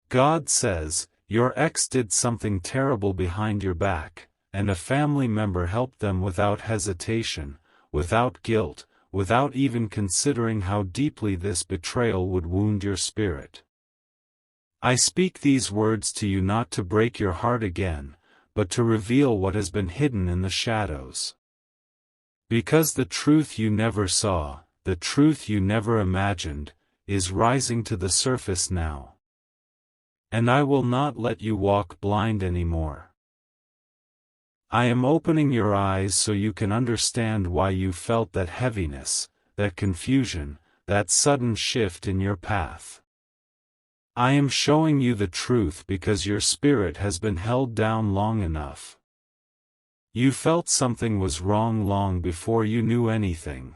God says, your ex did something terrible behind your back, and a family member helped them without hesitation, without guilt, without even considering how deeply this betrayal would wound your spirit. I speak these words to you not to break your heart again, but to reveal what has been hidden in the shadows. Because the truth you never saw, the truth you never imagined, is rising to the surface now. And I will not let you walk blind anymore. I am opening your eyes so you can understand why you felt that heaviness, that confusion, that sudden shift in your path. I am showing you the truth because your spirit has been held down long enough. You felt something was wrong long before you knew anything.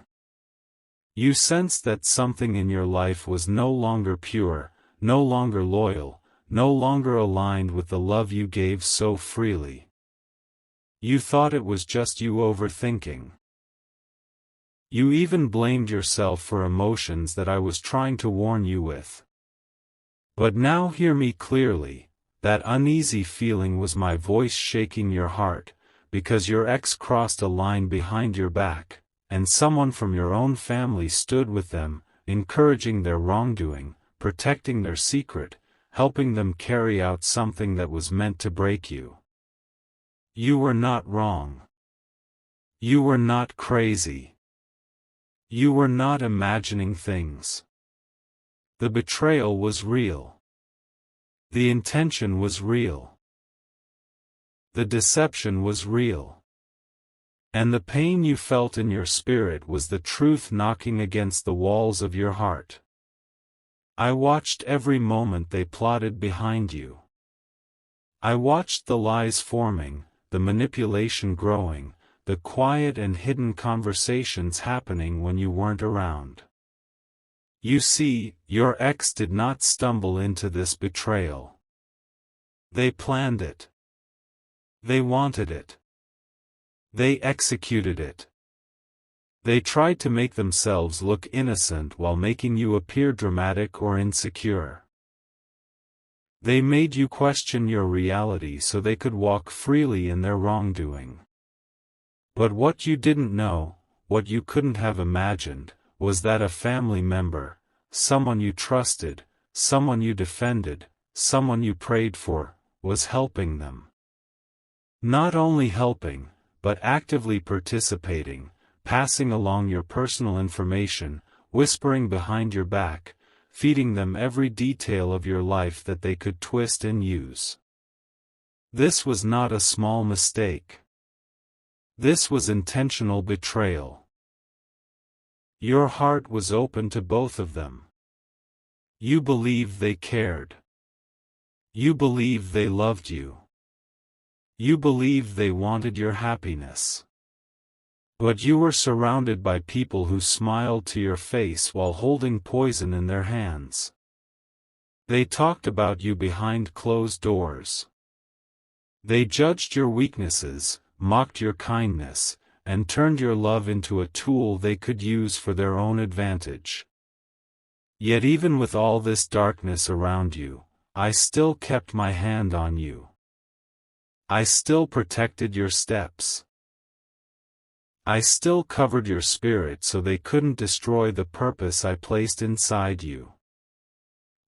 You sensed that something in your life was no longer pure, no longer loyal, no longer aligned with the love you gave so freely. You thought it was just you overthinking. You even blamed yourself for emotions that I was trying to warn you with. But now hear me clearly, that uneasy feeling was my voice shaking your heart, because your ex crossed a line behind your back, and someone from your own family stood with them, encouraging their wrongdoing, protecting their secret, helping them carry out something that was meant to break you. You were not wrong. You were not crazy. You were not imagining things. The betrayal was real. The intention was real. The deception was real. And the pain you felt in your spirit was the truth knocking against the walls of your heart. I watched every moment they plotted behind you. I watched the lies forming, the manipulation growing, the quiet and hidden conversations happening when you weren't around. You see, your ex did not stumble into this betrayal. They planned it. They wanted it. They executed it. They tried to make themselves look innocent while making you appear dramatic or insecure. They made you question your reality so they could walk freely in their wrongdoing. But what you didn't know, what you couldn't have imagined, was that a family member, someone you trusted, someone you defended, someone you prayed for, was helping them. Not only helping, but actively participating, passing along your personal information, whispering behind your back, feeding them every detail of your life that they could twist and use. This was not a small mistake. This was intentional betrayal. Your heart was open to both of them. You believed they cared. You believed they loved you. You believed they wanted your happiness. But you were surrounded by people who smiled to your face while holding poison in their hands. They talked about you behind closed doors. They judged your weaknesses, mocked your kindness, and turned your love into a tool they could use for their own advantage. Yet even with all this darkness around you, I still kept my hand on you. I still protected your steps. I still covered your spirit so they couldn't destroy the purpose I placed inside you.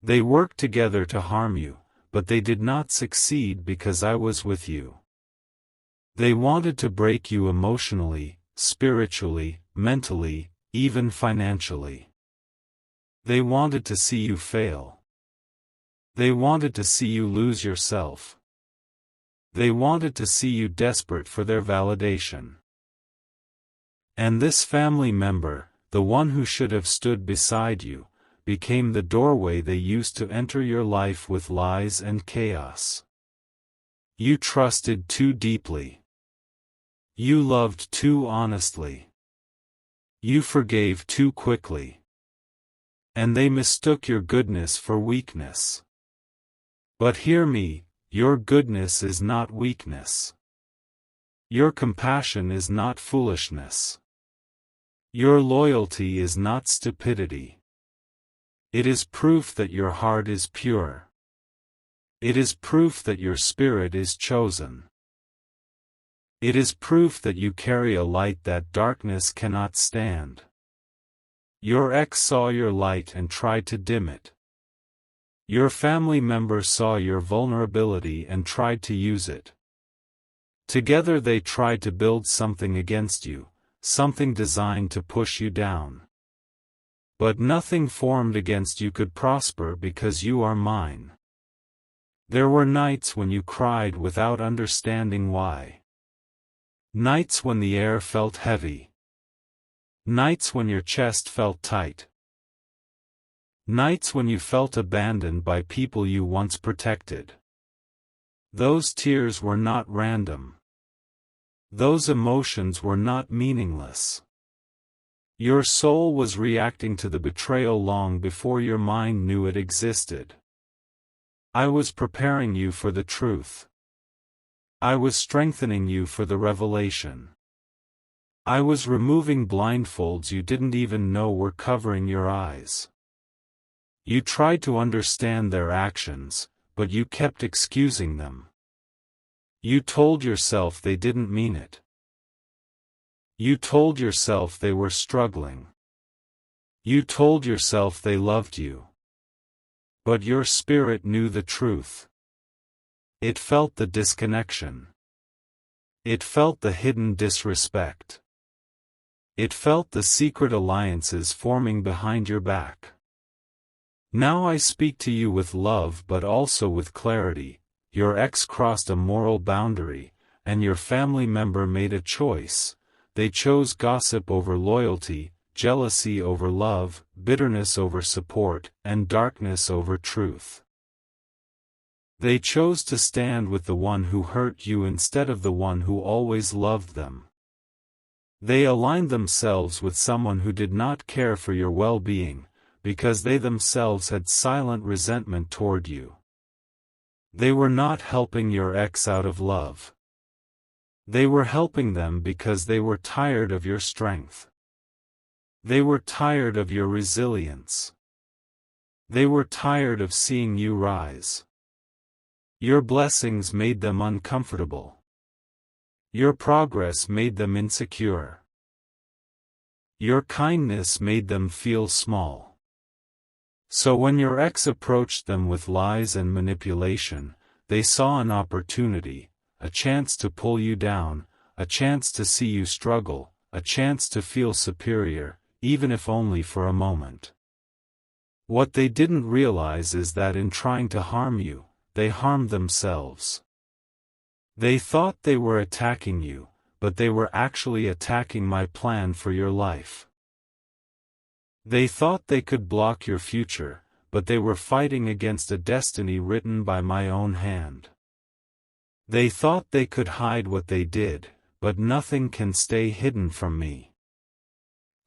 They worked together to harm you, but they did not succeed because I was with you. They wanted to break you emotionally, spiritually, mentally, even financially. They wanted to see you fail. They wanted to see you lose yourself. They wanted to see you desperate for their validation. And this family member, the one who should have stood beside you, became the doorway they used to enter your life with lies and chaos. You trusted too deeply. You loved too honestly. You forgave too quickly. And they mistook your goodness for weakness. But hear me, your goodness is not weakness. Your compassion is not foolishness. Your loyalty is not stupidity. It is proof that your heart is pure. It is proof that your spirit is chosen. It is proof that you carry a light that darkness cannot stand. Your ex saw your light and tried to dim it. Your family member saw your vulnerability and tried to use it. Together they tried to build something against you, something designed to push you down. But nothing formed against you could prosper because you are mine. There were nights when you cried without understanding why. Nights when the air felt heavy. Nights when your chest felt tight. Nights when you felt abandoned by people you once protected. Those tears were not random. Those emotions were not meaningless. Your soul was reacting to the betrayal long before your mind knew it existed. I was preparing you for the truth. I was strengthening you for the revelation. I was removing blindfolds you didn't even know were covering your eyes. You tried to understand their actions, but you kept excusing them. You told yourself they didn't mean it. You told yourself they were struggling. You told yourself they loved you. But your spirit knew the truth. It felt the disconnection. It felt the hidden disrespect. It felt the secret alliances forming behind your back. Now I speak to you with love but also with clarity. Your ex crossed a moral boundary, and your family member made a choice. They chose gossip over loyalty, jealousy over love, bitterness over support, and darkness over truth. They chose to stand with the one who hurt you instead of the one who always loved them. They aligned themselves with someone who did not care for your well-being, because they themselves had silent resentment toward you. They were not helping your ex out of love. They were helping them because they were tired of your strength. They were tired of your resilience. They were tired of seeing you rise. Your blessings made them uncomfortable. Your progress made them insecure. Your kindness made them feel small. So when your ex approached them with lies and manipulation, they saw an opportunity, a chance to pull you down, a chance to see you struggle, a chance to feel superior, even if only for a moment. What they didn't realize is that in trying to harm you, they harmed themselves. They thought they were attacking you, but they were actually attacking my plan for your life. They thought they could block your future, but they were fighting against a destiny written by my own hand. They thought they could hide what they did, but nothing can stay hidden from me.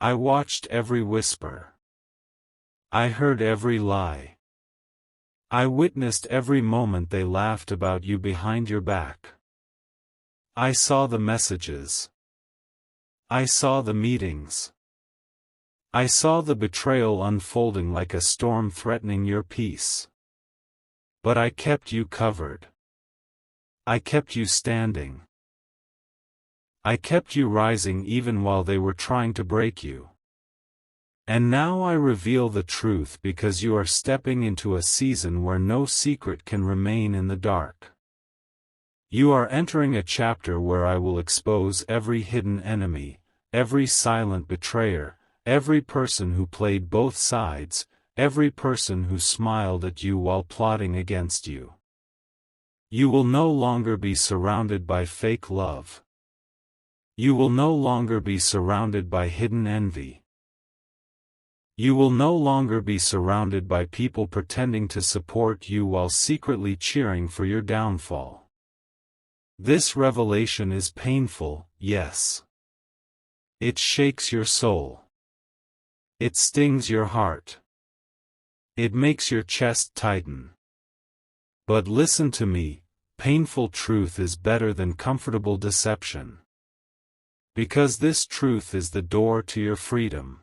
I watched every whisper. I heard every lie. I witnessed every moment they laughed about you behind your back. I saw the messages. I saw the meetings. I saw the betrayal unfolding like a storm threatening your peace. But I kept you covered. I kept you standing. I kept you rising even while they were trying to break you. And now I reveal the truth because you are stepping into a season where no secret can remain in the dark. You are entering a chapter where I will expose every hidden enemy, every silent betrayer, every person who played both sides, every person who smiled at you while plotting against you. You will no longer be surrounded by fake love. You will no longer be surrounded by hidden envy. You will no longer be surrounded by people pretending to support you while secretly cheering for your downfall. This revelation is painful, yes. It shakes your soul. It stings your heart. It makes your chest tighten. But listen to me, painful truth is better than comfortable deception. Because this truth is the door to your freedom.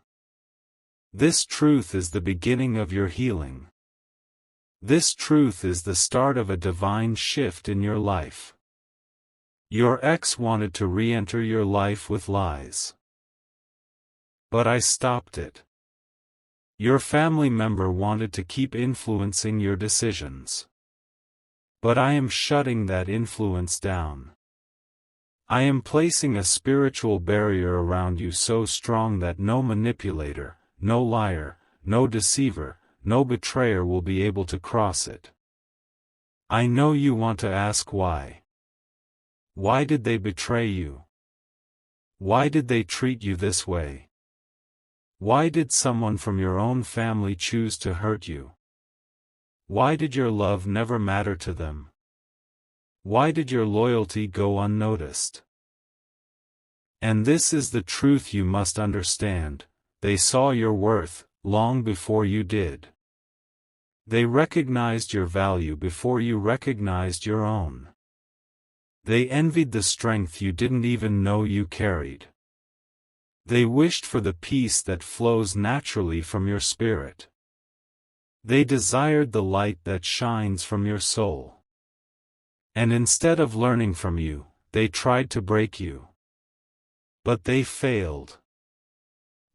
This truth is the beginning of your healing. This truth is the start of a divine shift in your life. Your ex wanted to re-enter your life with lies. But I stopped it. Your family member wanted to keep influencing your decisions. But I am shutting that influence down. I am placing a spiritual barrier around you so strong that no manipulator, no liar, no deceiver, no betrayer will be able to cross it. I know you want to ask why. Why did they betray you? Why did they treat you this way? Why did someone from your own family choose to hurt you? Why did your love never matter to them? Why did your loyalty go unnoticed? And this is the truth you must understand: they saw your worth long before you did. They recognized your value before you recognized your own. They envied the strength you didn't even know you carried. They wished for the peace that flows naturally from your spirit. They desired the light that shines from your soul. And instead of learning from you, they tried to break you. But they failed.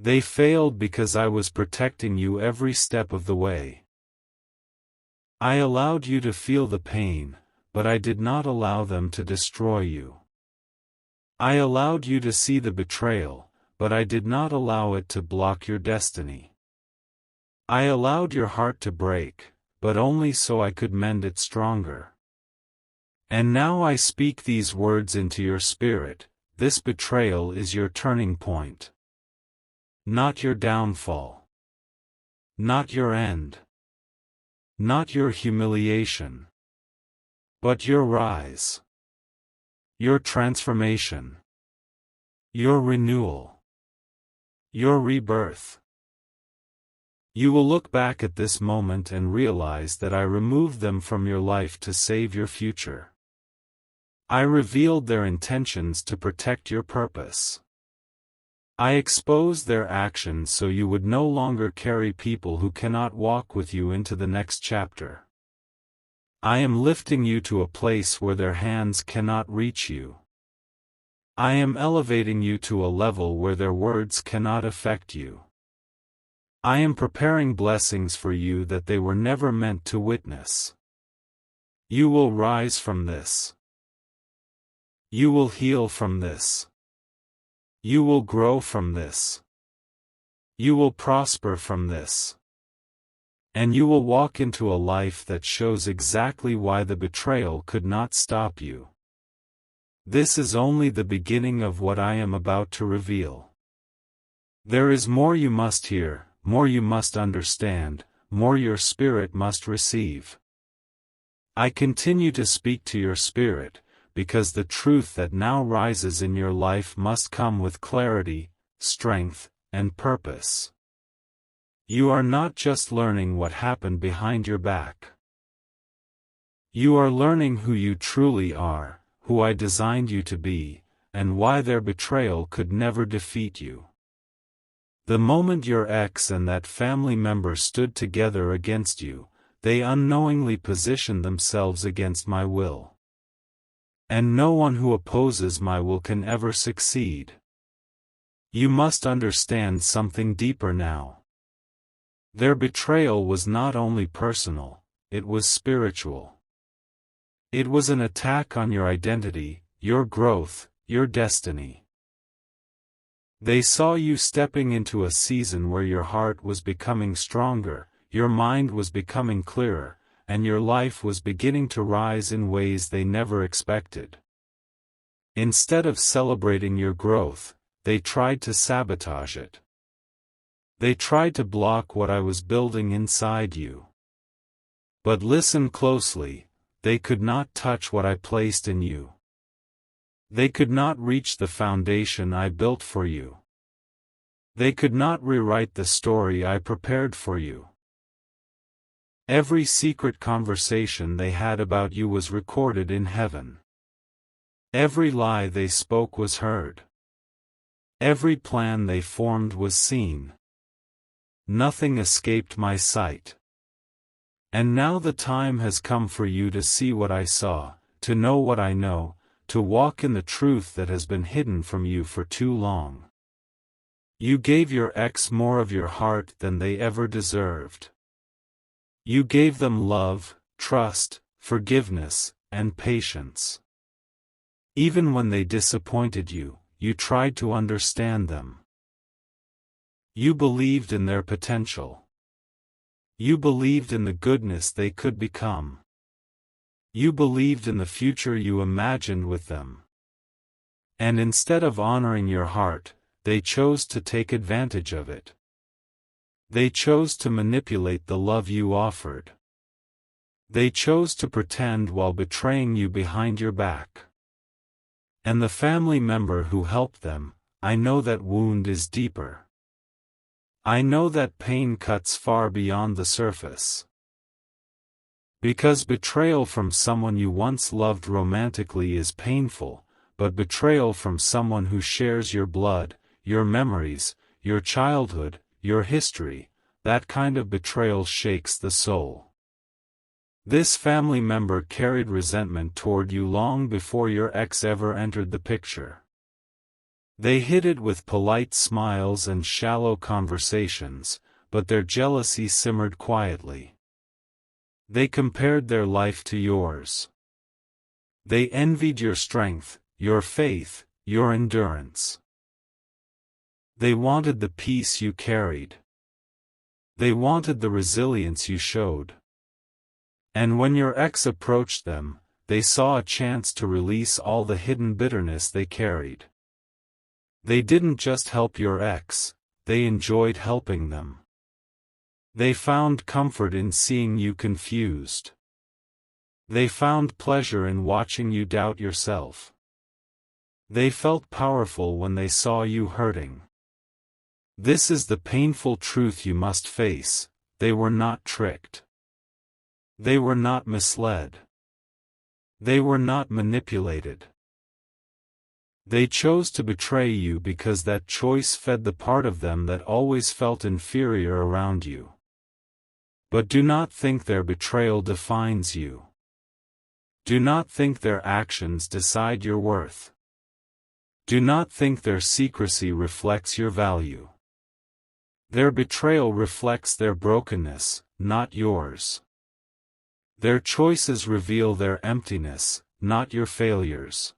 They failed because I was protecting you every step of the way. I allowed you to feel the pain, but I did not allow them to destroy you. I allowed you to see the betrayal, but I did not allow it to block your destiny. I allowed your heart to break, but only so I could mend it stronger. And now I speak these words into your spirit: this betrayal is your turning point. Not your downfall. Not your end. Not your humiliation. But your rise. Your transformation. Your renewal. Your rebirth. You will look back at this moment and realize that I removed them from your life to save your future. I revealed their intentions to protect your purpose. I exposed their actions so you would no longer carry people who cannot walk with you into the next chapter. I am lifting you to a place where their hands cannot reach you. I am elevating you to a level where their words cannot affect you. I am preparing blessings for you that they were never meant to witness. You will rise from this. You will heal from this. You will grow from this. You will prosper from this. And you will walk into a life that shows exactly why the betrayal could not stop you. This is only the beginning of what I am about to reveal. There is more you must hear, more you must understand, more your spirit must receive. I continue to speak to your spirit, because the truth that now rises in your life must come with clarity, strength, and purpose. You are not just learning what happened behind your back. You are learning who you truly are, who I designed you to be, and why their betrayal could never defeat you. The moment your ex and that family member stood together against you, they unknowingly positioned themselves against my will. And no one who opposes my will can ever succeed. You must understand something deeper now. Their betrayal was not only personal, it was spiritual. It was an attack on your identity, your growth, your destiny. They saw you stepping into a season where your heart was becoming stronger, your mind was becoming clearer, and your life was beginning to rise in ways they never expected. Instead of celebrating your growth, they tried to sabotage it. They tried to block what I was building inside you. But listen closely, they could not touch what I placed in you. They could not reach the foundation I built for you. They could not rewrite the story I prepared for you. Every secret conversation they had about you was recorded in heaven. Every lie they spoke was heard. Every plan they formed was seen. Nothing escaped my sight. And now the time has come for you to see what I saw, to know what I know, to walk in the truth that has been hidden from you for too long. You gave your ex more of your heart than they ever deserved. You gave them love, trust, forgiveness, and patience. Even when they disappointed you, you tried to understand them. You believed in their potential. You believed in the goodness they could become. You believed in the future you imagined with them. And instead of honoring your heart, they chose to take advantage of it. They chose to manipulate the love you offered. They chose to pretend while betraying you behind your back. And the family member who helped them, I know that wound is deeper. I know that pain cuts far beyond the surface. Because betrayal from someone you once loved romantically is painful, but betrayal from someone who shares your blood, your memories, your childhood, your history, that kind of betrayal shakes the soul. This family member carried resentment toward you long before your ex ever entered the picture. They hid it with polite smiles and shallow conversations, but their jealousy simmered quietly. They compared their life to yours. They envied your strength, your faith, your endurance. They wanted the peace you carried. They wanted the resilience you showed. And when your ex approached them, they saw a chance to release all the hidden bitterness they carried. They didn't just help your ex, they enjoyed helping them. They found comfort in seeing you confused. They found pleasure in watching you doubt yourself. They felt powerful when they saw you hurting. This is the painful truth you must face: they were not tricked. They were not misled. They were not manipulated. They chose to betray you because that choice fed the part of them that always felt inferior around you. But do not think their betrayal defines you. Do not think their actions decide your worth. Do not think their secrecy reflects your value. Their betrayal reflects their brokenness, not yours. Their choices reveal their emptiness, not your failures.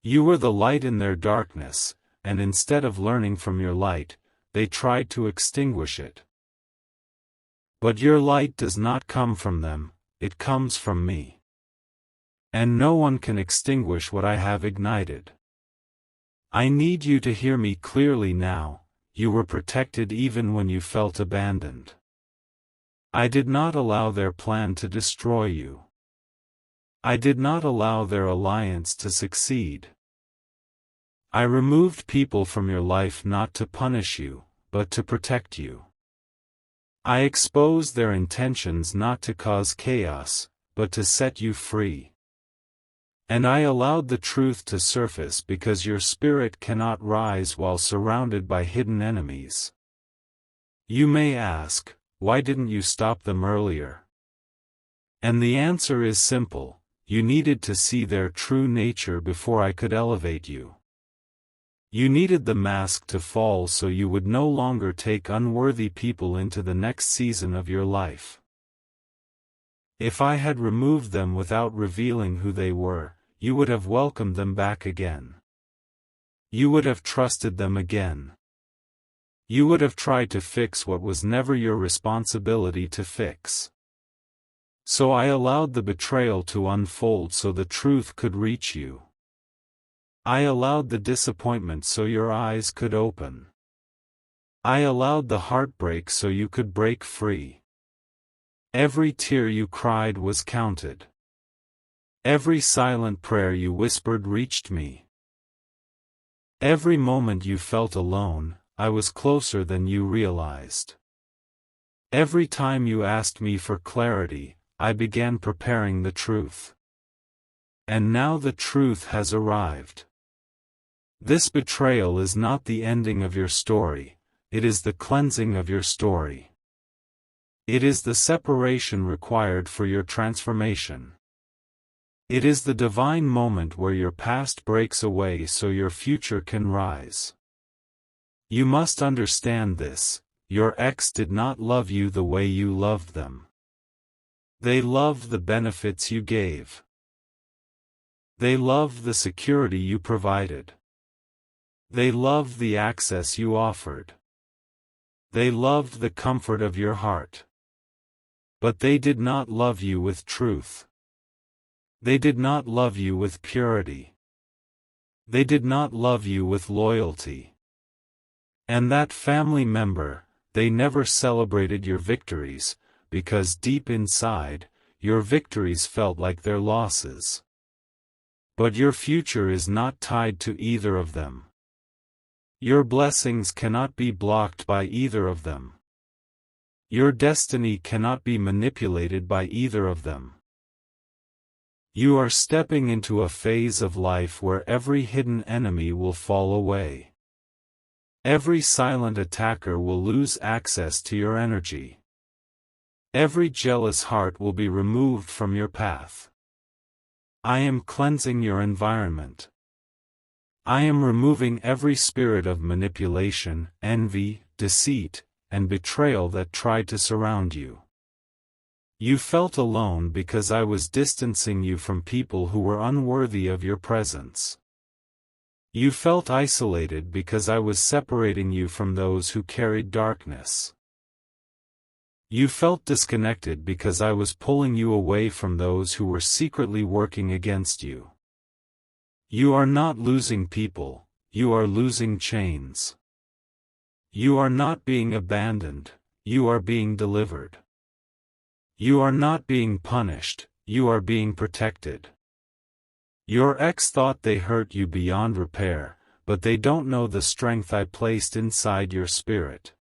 You were the light in their darkness, and instead of learning from your light, they tried to extinguish it. But your light does not come from them, it comes from me. And no one can extinguish what I have ignited. I need you to hear me clearly now: you were protected even when you felt abandoned. I did not allow their plan to destroy you. I did not allow their alliance to succeed. I removed people from your life not to punish you, but to protect you. I exposed their intentions not to cause chaos, but to set you free. And I allowed the truth to surface because your spirit cannot rise while surrounded by hidden enemies. You may ask, why didn't you stop them earlier? And the answer is simple: you needed to see their true nature before I could elevate you. You needed the mask to fall so you would no longer take unworthy people into the next season of your life. If I had removed them without revealing who they were, you would have welcomed them back again. You would have trusted them again. You would have tried to fix what was never your responsibility to fix. So I allowed the betrayal to unfold so the truth could reach you. I allowed the disappointment so your eyes could open. I allowed the heartbreak so you could break free. Every tear you cried was counted. Every silent prayer you whispered reached me. Every moment you felt alone, I was closer than you realized. Every time you asked me for clarity, I began preparing the truth. And now the truth has arrived. This betrayal is not the ending of your story, it is the cleansing of your story. It is the separation required for your transformation. It is the divine moment where your past breaks away so your future can rise. You must understand this: your ex did not love you the way you loved them. They loved the benefits you gave. They loved the security you provided. They loved the access you offered. They loved the comfort of your heart. But they did not love you with truth. They did not love you with purity. They did not love you with loyalty. And that family member, they never celebrated your victories, because deep inside, your victories felt like their losses. But your future is not tied to either of them. Your blessings cannot be blocked by either of them. Your destiny cannot be manipulated by either of them. You are stepping into a phase of life where every hidden enemy will fall away. Every silent attacker will lose access to your energy. Every jealous heart will be removed from your path. I am cleansing your environment. I am removing every spirit of manipulation, envy, deceit, and betrayal that tried to surround you. You felt alone because I was distancing you from people who were unworthy of your presence. You felt isolated because I was separating you from those who carried darkness. You felt disconnected because I was pulling you away from those who were secretly working against you. You are not losing people, you are losing chains. You are not being abandoned, you are being delivered. You are not being punished, you are being protected. Your ex thought they hurt you beyond repair, but they don't know the strength I placed inside your spirit.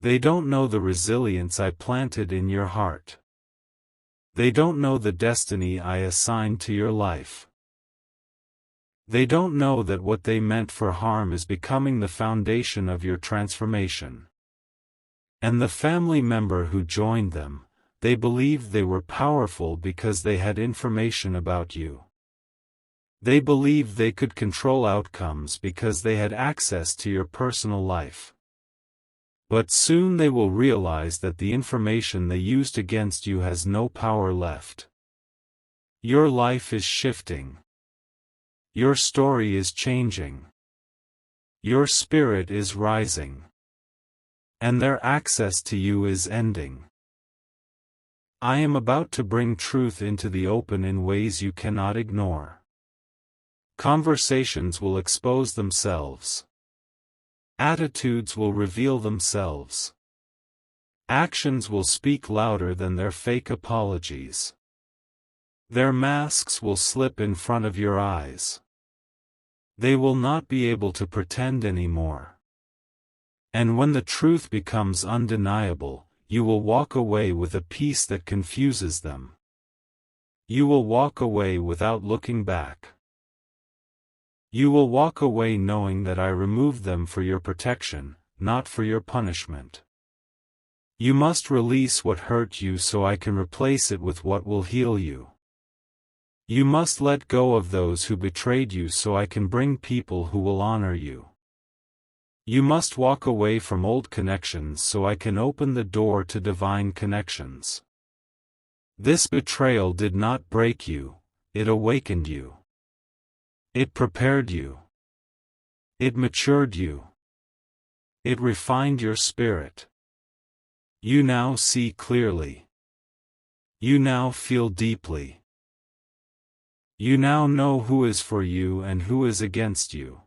They don't know the resilience I planted in your heart. They don't know the destiny I assigned to your life. They don't know that what they meant for harm is becoming the foundation of your transformation. And the family member who joined them, they believed they were powerful because they had information about you. They believed they could control outcomes because they had access to your personal life. But soon they will realize that the information they used against you has no power left. Your life is shifting. Your story is changing. Your spirit is rising. And their access to you is ending. I am about to bring truth into the open in ways you cannot ignore. Conversations will expose themselves. Attitudes will reveal themselves. Actions will speak louder than their fake apologies. Their masks will slip in front of your eyes. They will not be able to pretend anymore. And when the truth becomes undeniable, you will walk away with a peace that confuses them. You will walk away without looking back. You will walk away knowing that I removed them for your protection, not for your punishment. You must release what hurt you so I can replace it with what will heal you. You must let go of those who betrayed you so I can bring people who will honor you. You must walk away from old connections so I can open the door to divine connections. This betrayal did not break you, it awakened you. It prepared you. It matured you. It refined your spirit. You now see clearly. You now feel deeply. You now know who is for you and who is against you.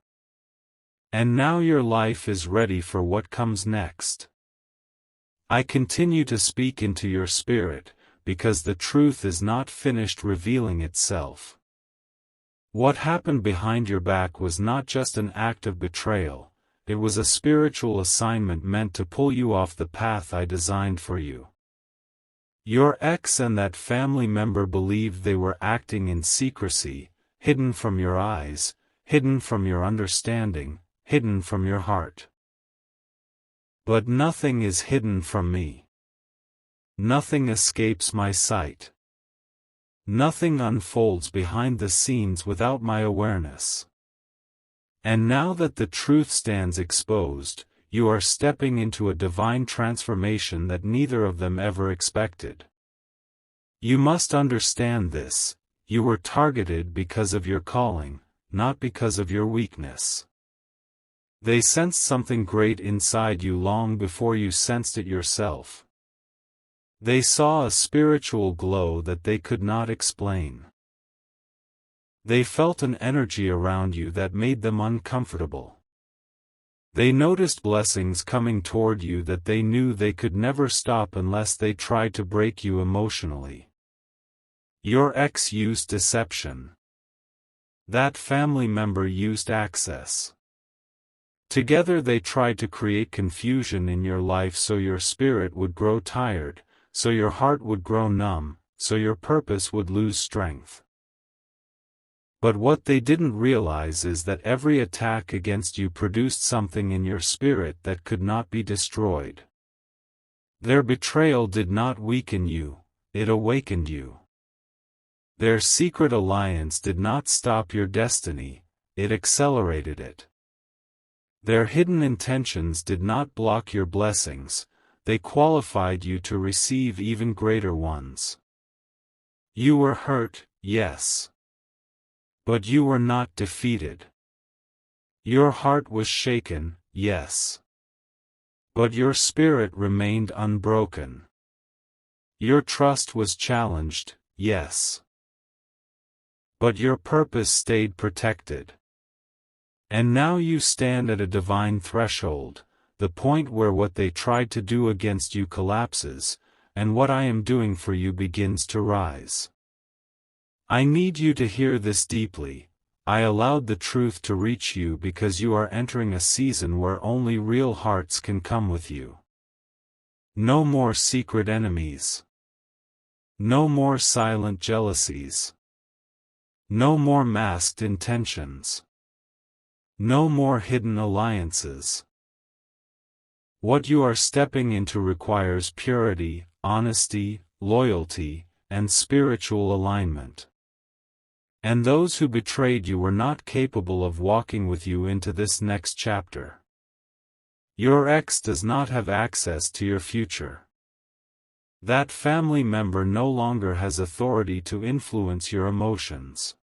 And now your life is ready for what comes next. I continue to speak into your spirit, because the truth is not finished revealing itself. What happened behind your back was not just an act of betrayal, it was a spiritual assignment meant to pull you off the path I designed for you. Your ex and that family member believed they were acting in secrecy, hidden from your eyes, hidden from your understanding, hidden from your heart. But nothing is hidden from me. Nothing escapes my sight. Nothing unfolds behind the scenes without my awareness. And now that the truth stands exposed, you are stepping into a divine transformation that neither of them ever expected. You must understand this: you were targeted because of your calling, not because of your weakness. They sensed something great inside you long before you sensed it yourself. They saw a spiritual glow that they could not explain. They felt an energy around you that made them uncomfortable. They noticed blessings coming toward you that they knew they could never stop unless they tried to break you emotionally. Your ex used deception. That family member used access. Together they tried to create confusion in your life so your spirit would grow tired, so your heart would grow numb, so your purpose would lose strength. But what they didn't realize is that every attack against you produced something in your spirit that could not be destroyed. Their betrayal did not weaken you, it awakened you. Their secret alliance did not stop your destiny, it accelerated it. Their hidden intentions did not block your blessings, they qualified you to receive even greater ones. You were hurt, yes. But you were not defeated. Your heart was shaken, yes. But your spirit remained unbroken. Your trust was challenged, yes. But your purpose stayed protected. And now you stand at a divine threshold, the point where what they tried to do against you collapses, and what I am doing for you begins to rise. I need you to hear this deeply. I allowed the truth to reach you because you are entering a season where only real hearts can come with you. No more secret enemies. No more silent jealousies. No more masked intentions. No more hidden alliances. What you are stepping into requires purity, honesty, loyalty, and spiritual alignment. And those who betrayed you were not capable of walking with you into this next chapter. Your ex does not have access to your future. That family member no longer has authority to influence your emotions.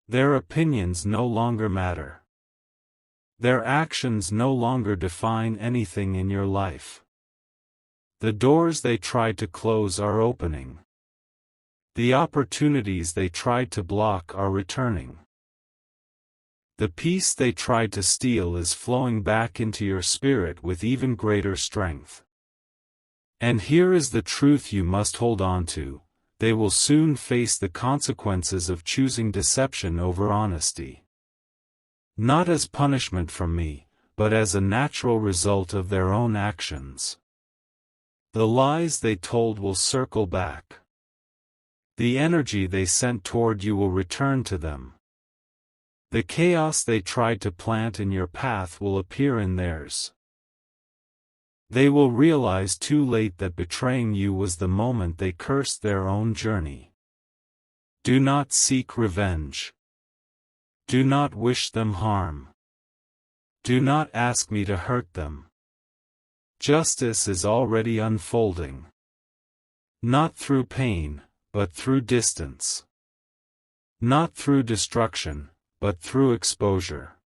Their opinions no longer matter. Their actions no longer define anything in your life. The doors they tried to close are opening. The opportunities they tried to block are returning. The peace they tried to steal is flowing back into your spirit with even greater strength. And here is the truth you must hold on to: they will soon face the consequences of choosing deception over honesty. Not as punishment from me, but as a natural result of their own actions. The lies they told will circle back. The energy they sent toward you will return to them. The chaos they tried to plant in your path will appear in theirs. They will realize too late that betraying you was the moment they cursed their own journey. Do not seek revenge. Do not wish them harm. Do not ask me to hurt them. Justice is already unfolding. Not through pain, but through distance. Not through destruction, but through exposure.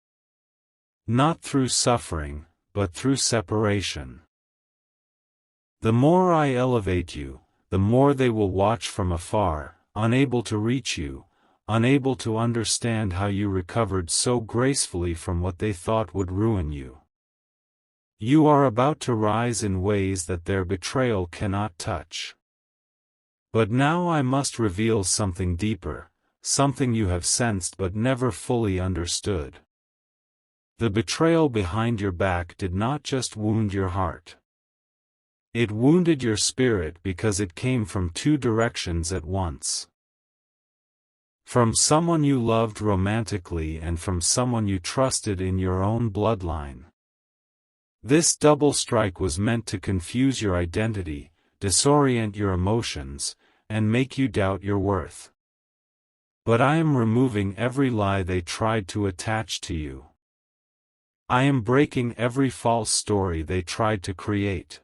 Not through suffering, but through separation. The more I elevate you, the more they will watch from afar, unable to reach you, unable to understand how you recovered so gracefully from what they thought would ruin you. You are about to rise in ways that their betrayal cannot touch. But now I must reveal something deeper, something you have sensed but never fully understood. The betrayal behind your back did not just wound your heart. It wounded your spirit because it came from two directions at once. From someone you loved romantically and from someone you trusted in your own bloodline. This double strike was meant to confuse your identity, disorient your emotions, and make you doubt your worth. But I am removing every lie they tried to attach to you. I am breaking every false story they tried to create.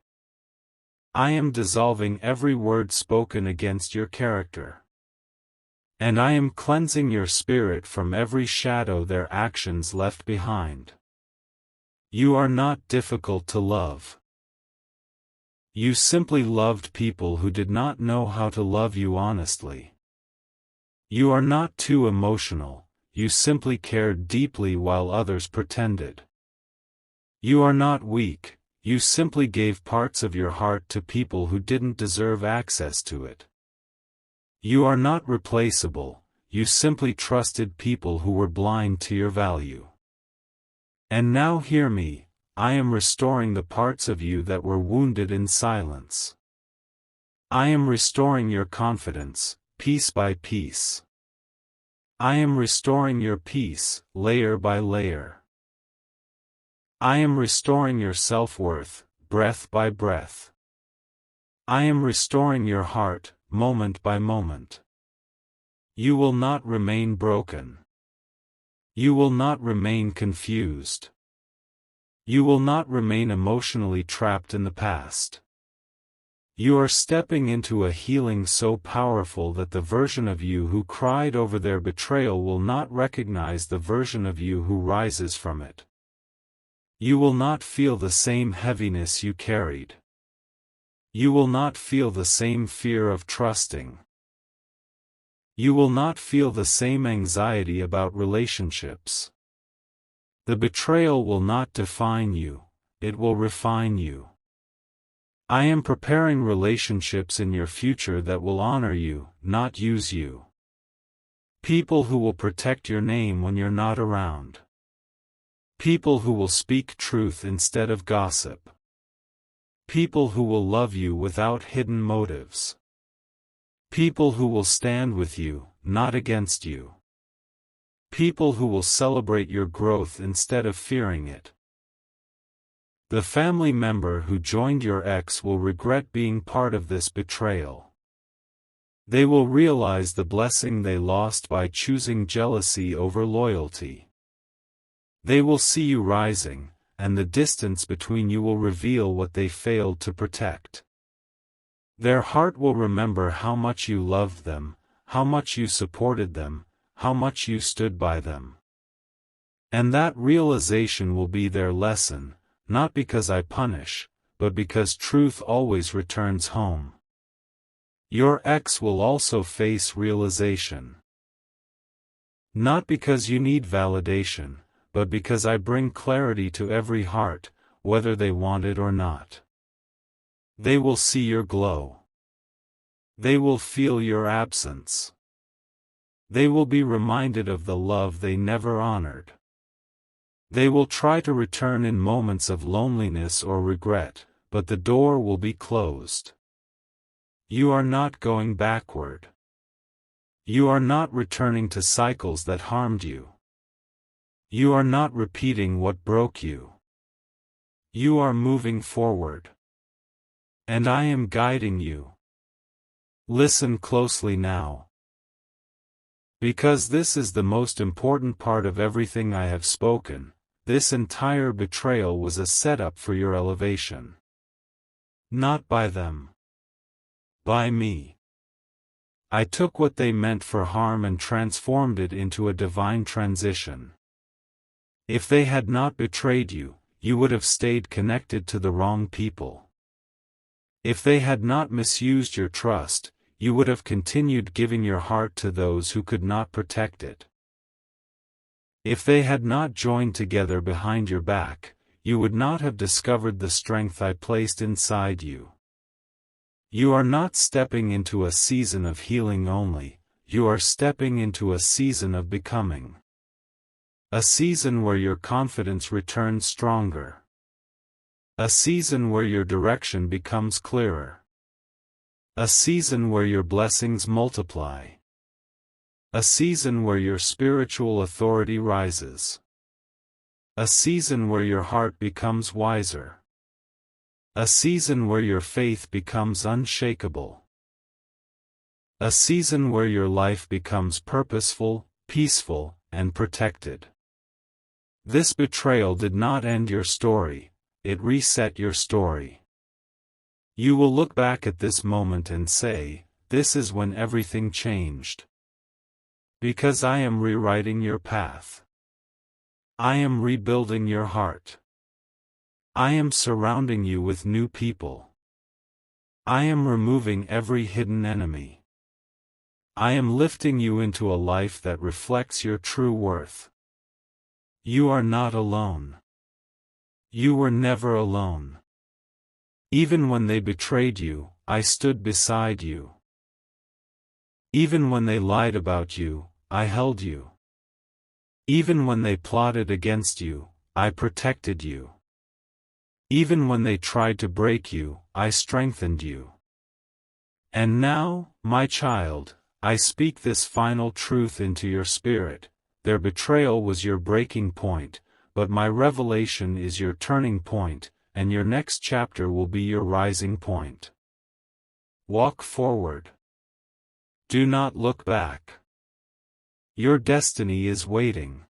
I am dissolving every word spoken against your character. And I am cleansing your spirit from every shadow their actions left behind. You are not difficult to love. You simply loved people who did not know how to love you honestly. You are not too emotional, you simply cared deeply while others pretended. You are not weak, you simply gave parts of your heart to people who didn't deserve access to it. You are not replaceable, you simply trusted people who were blind to your value. And now hear me, I am restoring the parts of you that were wounded in silence. I am restoring your confidence, piece by piece. I am restoring your peace, layer by layer. I am restoring your self-worth, breath by breath. I am restoring your heart, moment by moment. You will not remain broken. You will not remain confused. You will not remain emotionally trapped in the past. You are stepping into a healing so powerful that the version of you who cried over their betrayal will not recognize the version of you who rises from it. You will not feel the same heaviness you carried. You will not feel the same fear of trusting. You will not feel the same anxiety about relationships. The betrayal will not define you, it will refine you. I am preparing relationships in your future that will honor you, not use you. People who will protect your name when you're not around. People who will speak truth instead of gossip. People who will love you without hidden motives. People who will stand with you, not against you. People who will celebrate your growth instead of fearing it. The family member who joined your ex will regret being part of this betrayal. They will realize the blessing they lost by choosing jealousy over loyalty. They will see you rising, and the distance between you will reveal what they failed to protect. Their heart will remember how much you loved them, how much you supported them, how much you stood by them. And that realization will be their lesson, not because I punish, but because truth always returns home. Your ex will also face realization. Not because you need validation, but because I bring clarity to every heart, whether they want it or not. They will see your glow. They will feel your absence. They will be reminded of the love they never honored. They will try to return in moments of loneliness or regret, but the door will be closed. You are not going backward. You are not returning to cycles that harmed you. You are not repeating what broke you. You are moving forward. And I am guiding you. Listen closely now. Because this is the most important part of everything I have spoken, this entire betrayal was a setup for your elevation. Not by them. By me. I took what they meant for harm and transformed it into a divine transition. If they had not betrayed you, you would have stayed connected to the wrong people. If they had not misused your trust, you would have continued giving your heart to those who could not protect it. If they had not joined together behind your back, you would not have discovered the strength I placed inside you. You are not stepping into a season of healing only, you are stepping into a season of becoming. A season where your confidence returns stronger. A season where your direction becomes clearer. A season where your blessings multiply. A season where your spiritual authority rises. A season where your heart becomes wiser. A season where your faith becomes unshakable. A season where your life becomes purposeful, peaceful, and protected. This betrayal did not end your story, it reset your story. You will look back at this moment and say, "This is when everything changed." Because I am rewriting your path. I am rebuilding your heart. I am surrounding you with new people. I am removing every hidden enemy. I am lifting you into a life that reflects your true worth. You are not alone. You were never alone. Even when they betrayed you, I stood beside you. Even when they lied about you, I held you. Even when they plotted against you, I protected you. Even when they tried to break you, I strengthened you. And now, my child, I speak this final truth into your spirit. Their betrayal was your breaking point, but my revelation is your turning point, and your next chapter will be your rising point. Walk forward. Do not look back. Your destiny is waiting.